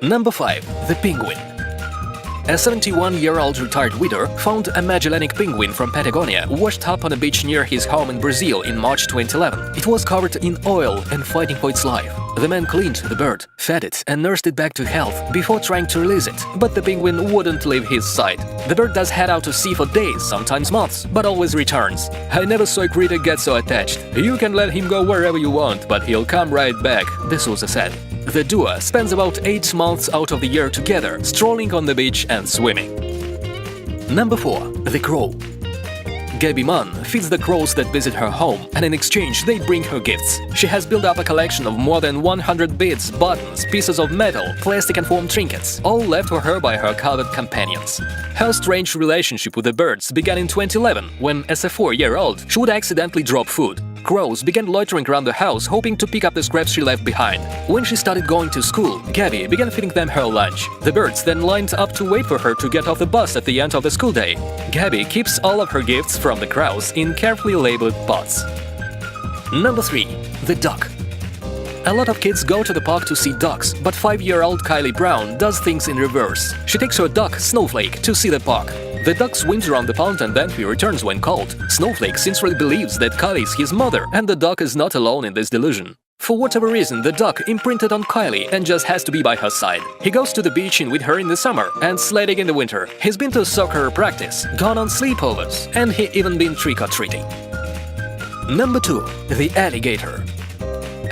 Number 5. The penguin. A 71-year-old retired widow found a Magellanic penguin from Patagonia washed up on a beach near his home in Brazil in March 2011. It was covered in oil and fighting for its life. The man cleaned the bird, fed it and nursed it back to health before trying to release it, but the penguin wouldn't leave his side. The bird does head out to sea for days, sometimes months, but always returns. "I never saw a critter get so attached. You can let him go wherever you want, but he'll come right back," the source said. The duo spends about 8 months out of the year together, strolling on the beach and swimming. Number 4. The crow. Gabby Munn feeds the crows that visit her home, and in exchange they bring her gifts. She has built up a collection of more than 100 beads, buttons, pieces of metal, plastic and foam trinkets, all left for her by her colored companions. Her strange relationship with the birds began in 2011, when, as a 4-year-old, she would accidentally drop food. Crows began loitering around the house, hoping to pick up the scraps she left behind. When she started going to school, Gabby began feeding them her lunch. The birds then lined up to wait for her to get off the bus at the end of the school day. Gabby keeps all of her gifts from the crows in carefully labeled pots. Number 3. The duck. A lot of kids go to the park to see ducks, but 5-year-old Kylie Brown does things in reverse. She takes her duck, Snowflake, to see the park. The duck swims around the pond and then he returns when called. Snowflake sincerely believes that Kylie is his mother, and the duck is not alone in this delusion. For whatever reason, the duck imprinted on Kylie and just has to be by her side. He goes to the beach with her in the summer and sledding in the winter. He's been to soccer practice, gone on sleepovers, and he even been trick-or-treating. Number 2. The alligator.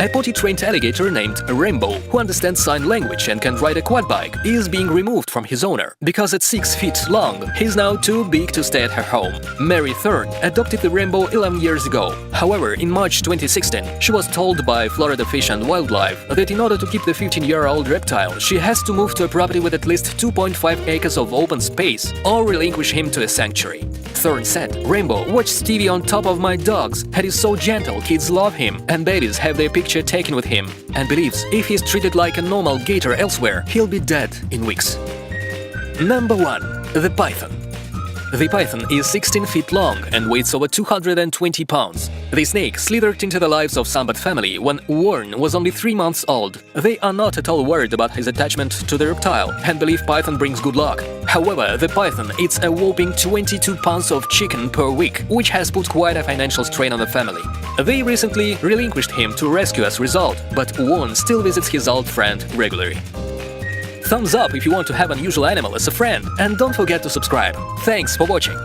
A potty-trained alligator named Rainbow, who understands sign language and can ride a quad bike, is being removed from his owner because at 6 feet long, he's now too big to stay at her home. Mary III adopted the Rainbow 11 years ago. However, in March 2016, she was told by Florida Fish and Wildlife that in order to keep the 15-year-old reptile, she has to move to a property with at least 2.5 acres of open space or relinquish him to a sanctuary. Thorne said, "Rainbow watched Stevie on top of my dogs, and he's so gentle, kids love him, and babies have their picture taken with him, and believes if he's treated like a normal gator elsewhere, he'll be dead in weeks." Number 1. The python. The python is 16 feet long and weighs over 220 pounds. The snake slithered into the lives of Sambat family when Warren was only 3 months old. They are not at all worried about his attachment to the reptile and believe python brings good luck. However, the python eats a whopping 22 pounds of chicken per week, which has put quite a financial strain on the family. They recently relinquished him to rescue as a result, but Warren still visits his old friend regularly. Thumbs up if you want to have an unusual animal as a friend, and don't forget to subscribe. Thanks for watching!